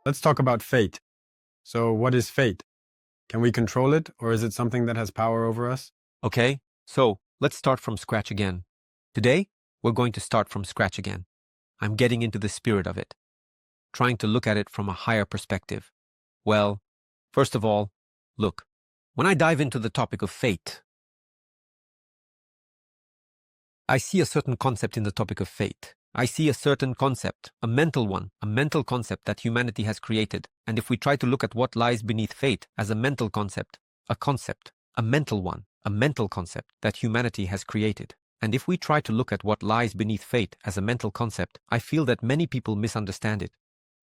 Let's talk about fate. So, what is fate? Can we control it, or is it something that has power over us? Okay, so let's start from scratch again. Today, we're going to start from scratch again. I'm getting into the spirit of it, trying to look at it from a higher perspective. Well, first of all, look, when I dive into the topic of fate, I see a certain concept in the topic of fate. I see a certain concept, a mental one, a mental concept that humanity has created. And if we try to look at what lies beneath fate as a mental concept, a mental one, a mental concept that humanity has created. And if we try to look at what lies beneath fate as a mental concept, I feel that many people misunderstand it.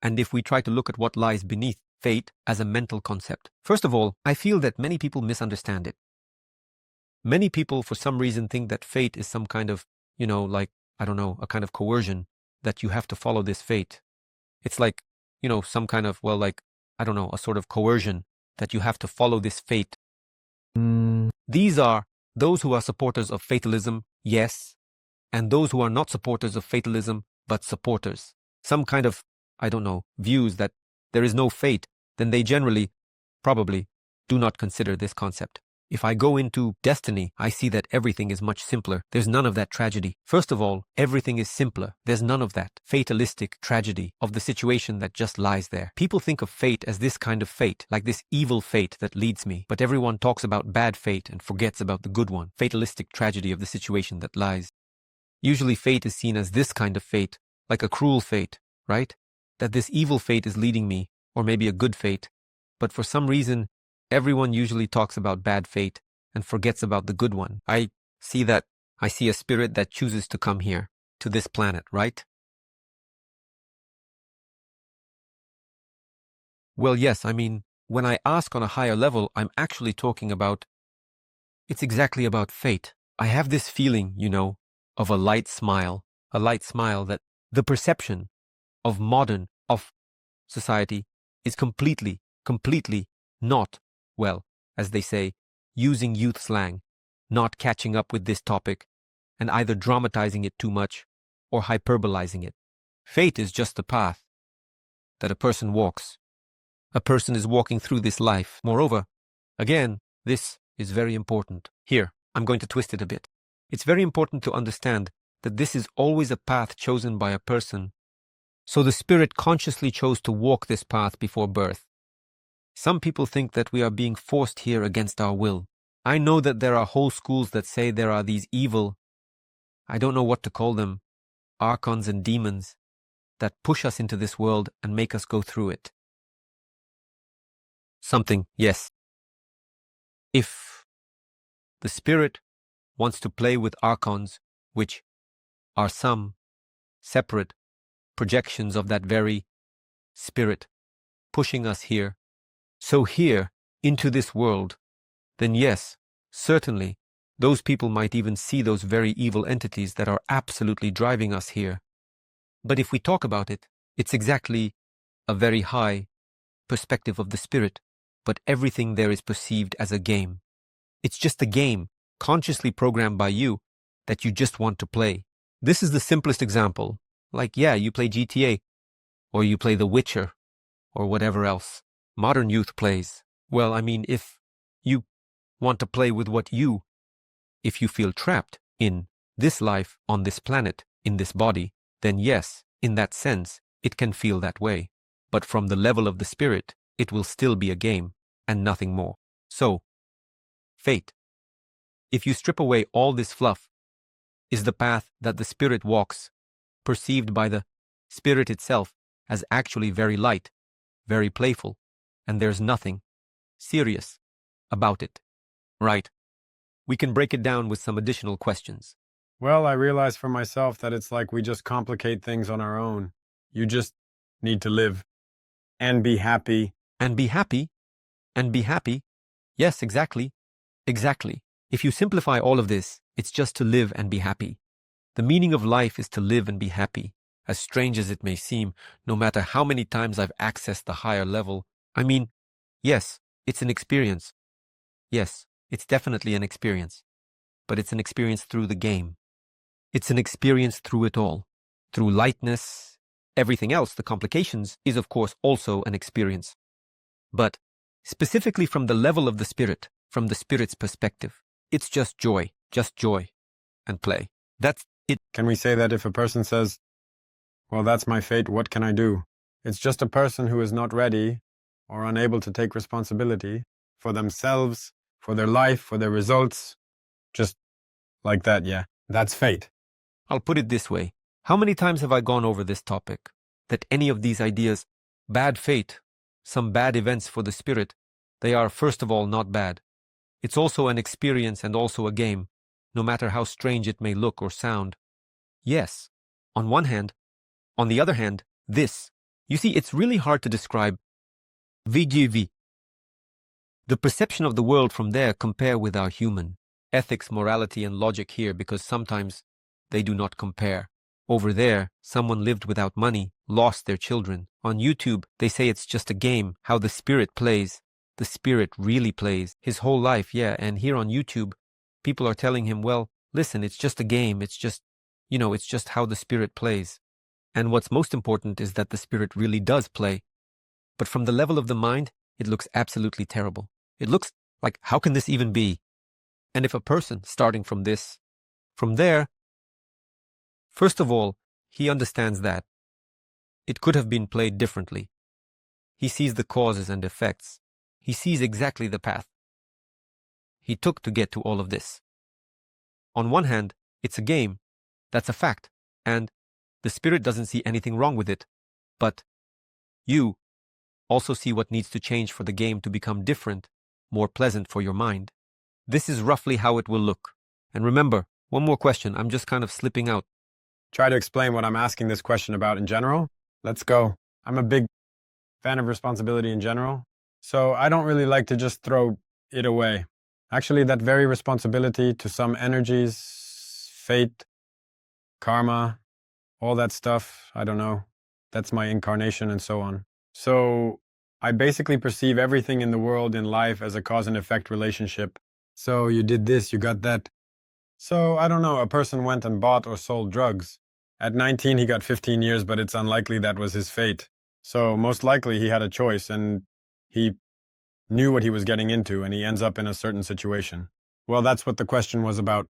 And if we try to look at what lies beneath fate as a mental concept, first of all, I feel that many people misunderstand it. Many people, for some reason, think that fate is some kind of, a kind of coercion that you have to follow this fate. It's like, some kind of, a sort of coercion that you have to follow this fate. These are those who are supporters of fatalism, yes, and those who are not supporters of fatalism, but supporters. Some kind of, views that there is no fate, then they generally, probably, do not consider this concept. If I go into destiny, I see that everything is much simpler. There's none of that tragedy. First of all, everything is simpler. There's none of that fatalistic tragedy of the situation that just lies there. People think of fate as this kind of fate, like this evil fate that leads me. But everyone talks about bad fate and forgets about the good one, fatalistic tragedy of the situation that lies. Usually fate is seen as this kind of fate, like a cruel fate, right? That this evil fate is leading me, or maybe a good fate. But for some reason, everyone usually talks about bad fate and forgets about the good one. I see a spirit that chooses to come here, to this planet, right? Well, yes, when I ask on a higher level, I'm actually talking about, it's exactly about fate. I have this feeling, of a light smile that the perception of society is completely not, as they say, using youth slang, not catching up with this topic, and either dramatizing it too much or hyperbolizing it. Fate is just the path that a person walks. A person is walking through this life. Moreover, again, this is very important. Here, I'm going to twist it a bit. It's very important to understand that this is always a path chosen by a person. So the spirit consciously chose to walk this path before birth. Some people think that we are being forced here against our will. I know that there are whole schools that say there are these evil, I don't know what to call them, archons and demons that push us into this world and make us go through it. Yes. If the spirit wants to play with archons, which are some separate projections of that very spirit pushing us here, so here, into this world, then yes, certainly, those people might even see those very evil entities that are absolutely driving us here. But if we talk about it, it's exactly a very high perspective of the spirit, but everything there is perceived as a game. It's just a game, consciously programmed by you, that you just want to play. This is the simplest example. Like, you play GTA, or you play The Witcher, or whatever else modern youth plays. Well, if you want to play with if you feel trapped in this life, on this planet, in this body, then yes, in that sense, it can feel that way. But from the level of the spirit, it will still be a game, and nothing more. So, fate, if you strip away all this fluff, is the path that the spirit walks, perceived by the spirit itself as actually very light, very playful, and there's nothing serious about it, right? We can break it down with some additional questions. Well, I realize for myself that it's like we just complicate things on our own. You just need to live and be happy. And be happy. And be happy. Yes, exactly. Exactly. If you simplify all of this, it's just to live and be happy. The meaning of life is to live and be happy. As strange as it may seem, no matter how many times I've accessed the higher level, yes, it's an experience. Yes, it's definitely an experience. But it's an experience through the game. It's an experience through it all. Through lightness Everything else, the complications, is of course also an experience. But specifically from the level of the spirit, from the spirit's perspective, it's just joy and play. That's it. Can we say that if a person says, well, that's my fate, what can I do? It's just a person who is not ready or unable to take responsibility for themselves, for their life, for their results. Just like that, yeah. That's fate. I'll put it this way. How many times have I gone over this topic? That any of these ideas, bad fate, some bad events for the spirit, they are first of all not bad. It's also an experience and also a game, no matter how strange it may look or sound. Yes, on one hand. On the other hand, this. You see, it's really hard to describe VGV. The perception of the world from there compare with our human. Ethics, morality, and logic here, because sometimes they do not compare. Over there, someone lived without money, lost their children. On YouTube, they say it's just a game, how the spirit plays. The spirit really plays his whole life, yeah, and here on YouTube, people are telling him, well, listen, it's just a game, it's just, it's just how the spirit plays. And what's most important is that the spirit really does play. But from the level of the mind, it looks absolutely terrible. It looks like, how can this even be? And if a person, starting from there, first of all, he understands that it could have been played differently. He sees the causes and effects. He sees exactly the path he took to get to all of this. On one hand, it's a game. That's a fact. And the spirit doesn't see anything wrong with it. But you also see what needs to change for the game to become different, more pleasant for your mind. This is roughly how it will look. And remember, one more question. I'm just kind of slipping out. Try to explain what I'm asking this question about in general. Let's go. I'm a big fan of responsibility in general. So I don't really like to just throw it away. Actually, that very responsibility to some energies, fate, karma, all that stuff, I don't know. That's my incarnation and so on. So I basically perceive everything in the world, in life, as a cause and effect relationship. So you did this, you got that. So I don't know, a person went and bought or sold drugs. At 19, he got 15 years, but it's unlikely that was his fate. So most likely he had a choice and he knew what he was getting into and he ends up in a certain situation. Well, that's what the question was about.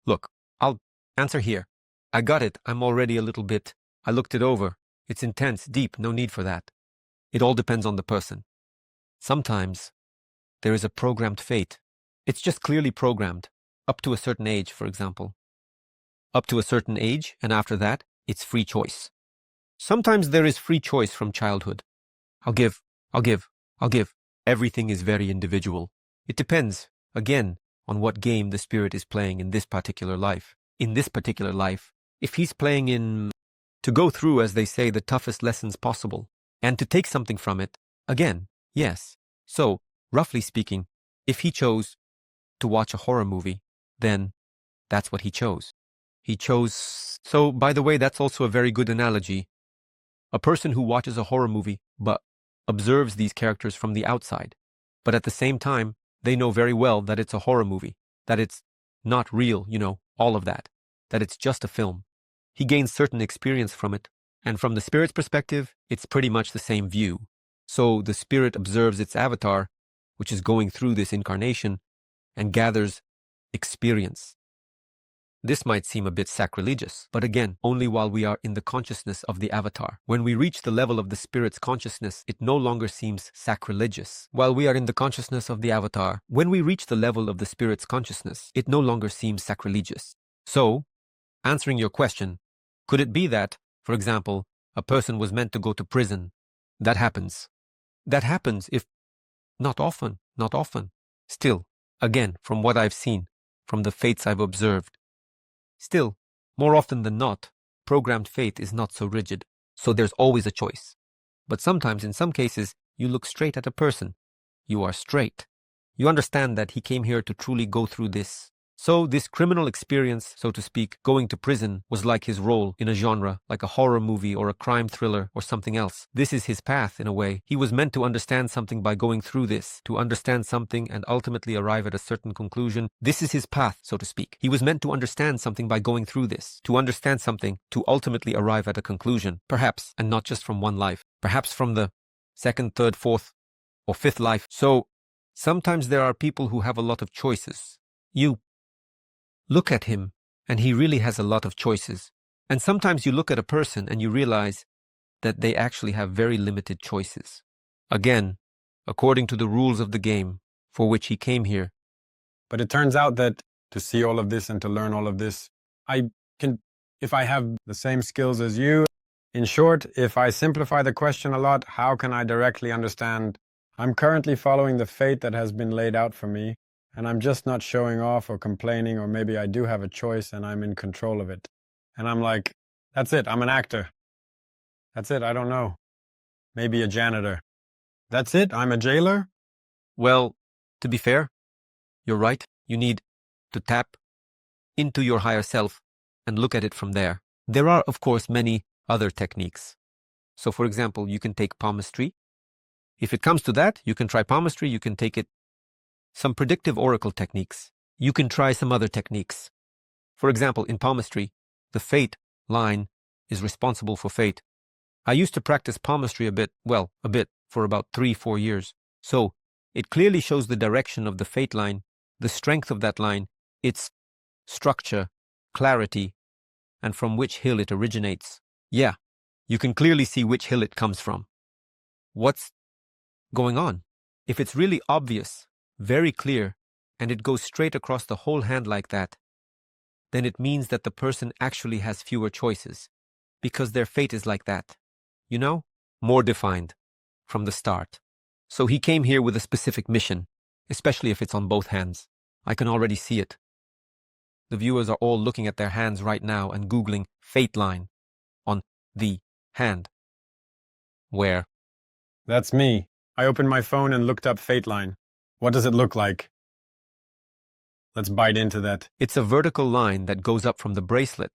Look, I'll answer here. I got it. I'm already a little bit. I looked it over. It's intense, deep, no need for that. It all depends on the person. Sometimes there is a programmed fate. It's just clearly programmed, up to a certain age, for example. Up to a certain age, and after that, it's free choice. Sometimes there is free choice from childhood. I'll give. Everything is very individual. It depends, again, on what game the spirit is playing in this particular life. In this particular life, if he's playing in to go through, as they say, the toughest lessons possible, and to take something from it, again, yes. So, roughly speaking, if he chose to watch a horror movie, then that's what he chose. So, by the way, that's also a very good analogy. A person who watches a horror movie, but observes these characters from the outside, but at the same time, they know very well that it's a horror movie, that it's not real, all of that it's just a film. He gains certain experience from it, and from the spirit's perspective, it's pretty much the same view. So the spirit observes its avatar, which is going through this incarnation, and gathers experience. This might seem a bit sacrilegious, but again, only while we are in the consciousness of the avatar. When we reach the level of the spirit's consciousness, it no longer seems sacrilegious. While we are in the consciousness of the avatar, when we reach the level of the spirit's consciousness, it no longer seems sacrilegious. So, answering your question, could it be that, for example, a person was meant to go to prison? That happens. That happens if not often. Still, again, from what I've seen, from the fates I've observed, still, more often than not, programmed fate is not so rigid, so there's always a choice. But sometimes, in some cases, you look straight at a person. You are straight. You understand that he came here to truly go through this So this criminal experience, so to speak, going to prison, was like his role in a genre, like a horror movie or a crime thriller or something else. This is his path, in a way. He was meant to understand something by going through this, to understand something and ultimately arrive at a certain conclusion. This is his path, so to speak. He was meant to understand something by going through this, to understand something, to ultimately arrive at a conclusion. Perhaps, and not just from one life. Perhaps from the second, third, fourth, or fifth life. So, sometimes there are people who have a lot of choices. You look at him, and he really has a lot of choices. And sometimes you look at a person and you realize that they actually have very limited choices. Again, according to the rules of the game for which he came here. But it turns out that to see all of this and to learn all of this, I can, if I have the same skills as you, in short, if I simplify the question a lot, how can I directly understand I'm currently following the fate that has been laid out for me, and I'm just not showing off or complaining, or maybe I do have a choice and I'm in control of it. And I'm like, that's it, I'm an actor. That's it, I don't know. Maybe a janitor. That's it, I'm a jailer? Well, to be fair, you're right. You need to tap into your higher self and look at it from there. There are, of course, many other techniques. So, for example, you can take palmistry. If it comes to that, you can try palmistry, you can take it some predictive oracle techniques. You can try some other techniques. For example, in palmistry, the fate line is responsible for fate. I used to practice palmistry a bit, for about 3-4 years. So, it clearly shows the direction of the fate line, the strength of that line, its structure, clarity, and from which hill it originates. Yeah, you can clearly see which hill it comes from. What's going on? If it's really obvious, very clear, and it goes straight across the whole hand like that, then it means that the person actually has fewer choices, because their fate is like that. You know? More defined from the start. So he came here with a specific mission, especially if it's on both hands. I can already see it. The viewers are all looking at their hands right now and Googling fate line on the hand. Where? That's me. I opened my phone and looked up fate line. What does it look like? Let's bite into that. It's a vertical line that goes up from the bracelet,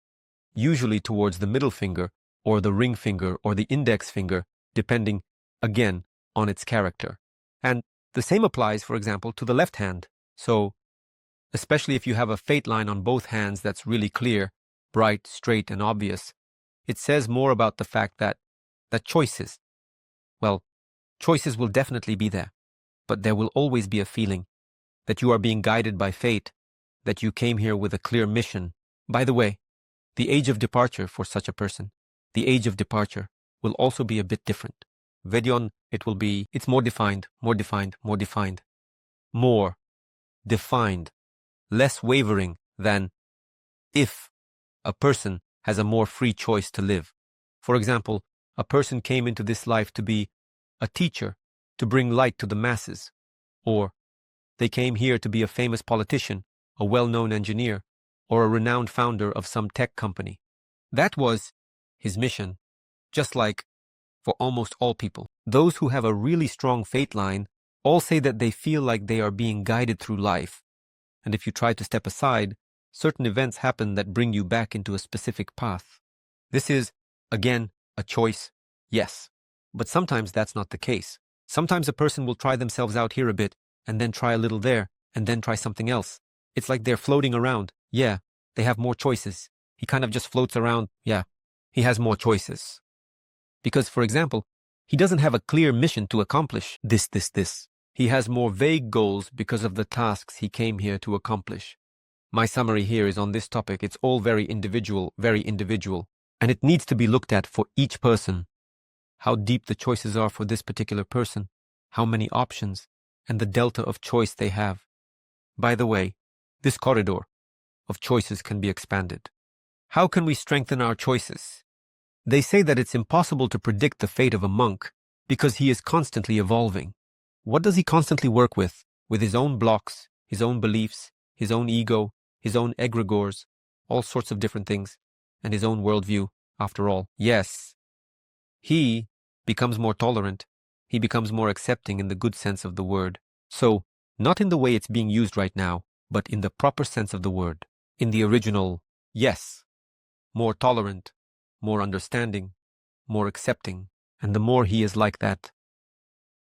usually towards the middle finger, or the ring finger, or the index finger, depending, again, on its character. And the same applies, for example, to the left hand. So, especially if you have a fate line on both hands that's really clear, bright, straight, and obvious, it says more about the fact that choices will definitely be there, but there will always be a feeling that you are being guided by fate, that you came here with a clear mission. By the way, the age of departure for such a person, the age of departure will also be a bit different. Vedion, it's more defined, less wavering than if a person has a more free choice to live. For example, a person came into this life to be a teacher, to bring light to the masses, or they came here to be a famous politician, a well-known engineer, or a renowned founder of some tech company. That was his mission, just like for almost all people. Those who have a really strong fate line all say that they feel like they are being guided through life, and if you try to step aside, certain events happen that bring you back into a specific path. This is, again, a choice, yes, but sometimes that's not the case. Sometimes a person will try themselves out here a bit, and then try a little there, and then try something else. It's like they're floating around. Yeah, they have more choices. He kind of just floats around. Yeah, he has more choices. Because, for example, he doesn't have a clear mission to accomplish this. He has more vague goals because of the tasks he came here to accomplish. My summary here is on this topic. It's all very individual, and it needs to be looked at for each person. How deep the choices are for this particular person, how many options, and the delta of choice they have. By the way, this corridor of choices can be expanded. How can we strengthen our choices? They say that it's impossible to predict the fate of a monk because he is constantly evolving. What does he constantly work with? With his own blocks, his own beliefs, his own ego, his own egregores, all sorts of different things, and his own worldview, after all. Yes, he becomes more tolerant. He becomes more accepting in the good sense of the word. So, not in the way it's being used right now, but in the proper sense of the word. In the original, yes, more tolerant, more understanding, more accepting, and the more he is like that,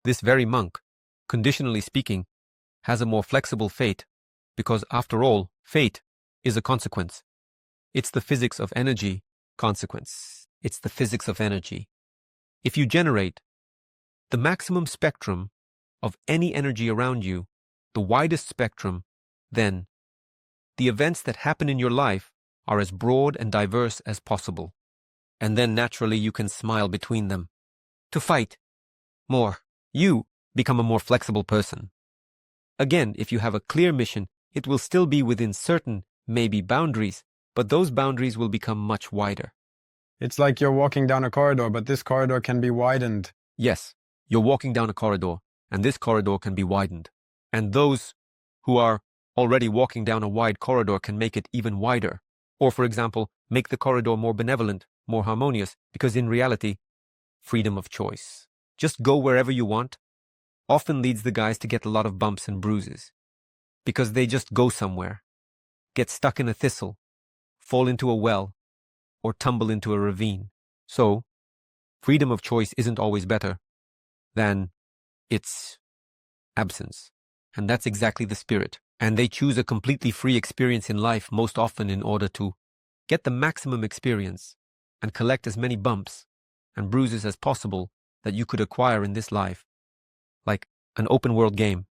this very monk, conditionally speaking, has a more flexible fate, because after all, fate is a consequence. It's the physics of energy, consequence. It's the physics of energy. If you generate the maximum spectrum of any energy around you, the widest spectrum, then the events that happen in your life are as broad and diverse as possible. And then naturally you can smile between them. To fight more, you become a more flexible person. Again, if you have a clear mission, it will still be within certain, maybe boundaries, but those boundaries will become much wider. It's like you're walking down a corridor, but this corridor can be widened. Yes, you're walking down a corridor, and this corridor can be widened. And those who are already walking down a wide corridor can make it even wider. Or, for example, make the corridor more benevolent, more harmonious, because in reality, freedom of choice. Just go wherever you want often leads the guys to get a lot of bumps and bruises. Because they just go somewhere, get stuck in a thistle, fall into a well, or tumble into a ravine. So, freedom of choice isn't always better than its absence. And that's exactly the spirit. And they choose a completely free experience in life most often in order to get the maximum experience and collect as many bumps and bruises as possible that you could acquire in this life, like an open world game.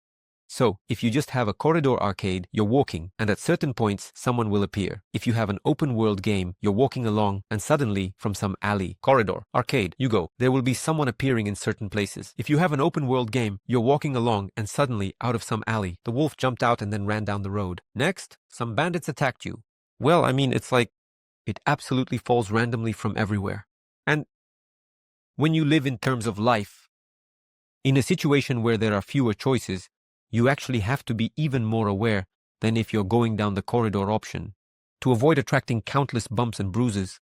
So, if you just have a corridor arcade, you're walking, and at certain points, someone will appear. If you have an open world game, you're walking along, and suddenly, from some alley, corridor, arcade, you go, there will be someone appearing in certain places. If you have an open world game, you're walking along, and suddenly, out of some alley, the wolf jumped out and then ran down the road. Next, some bandits attacked you. Well, I mean, it's like, it absolutely falls randomly from everywhere. And when you live in terms of life, in a situation where there are fewer choices, you actually have to be even more aware than if you're going down the corridor option to avoid attracting countless bumps and bruises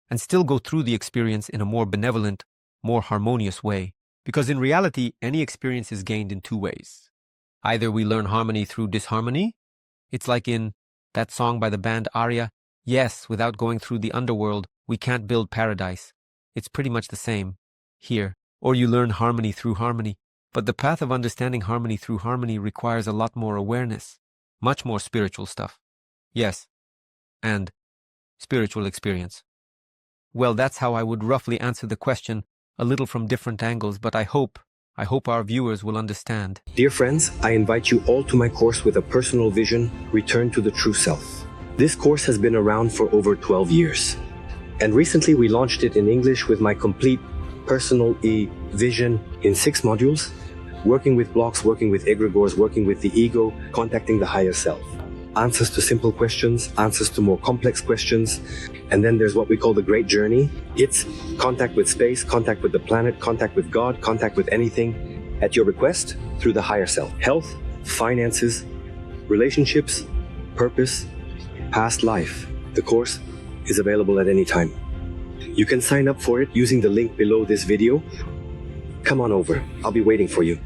and still go through the experience in a more benevolent, more harmonious way. Because in reality, any experience is gained in two ways. Either we learn harmony through disharmony. It's like in that song by the band Aria, yes, without going through the underworld, we can't build paradise. It's pretty much the same here. Or you learn harmony through harmony. But the path of understanding harmony through harmony requires a lot more awareness, much more spiritual stuff. Yes, and spiritual experience. Well, that's how I would roughly answer the question, a little from different angles, but I hope our viewers will understand. Dear friends, I invite you all to my course with a personal vision, Return to the True Self. This course has been around for over 12 years. And recently we launched it in English with my complete personal vision in 6 modules. Working with blocks, working with egregores, working with the ego, contacting the higher self. Answers to simple questions, answers to more complex questions. And then there's what we call the Great Journey. It's contact with space, contact with the planet, contact with God, contact with anything at your request through the higher self. Health, finances, relationships, purpose, past life. The course is available at any time. You can sign up for it using the link below this video. Come on over. I'll be waiting for you.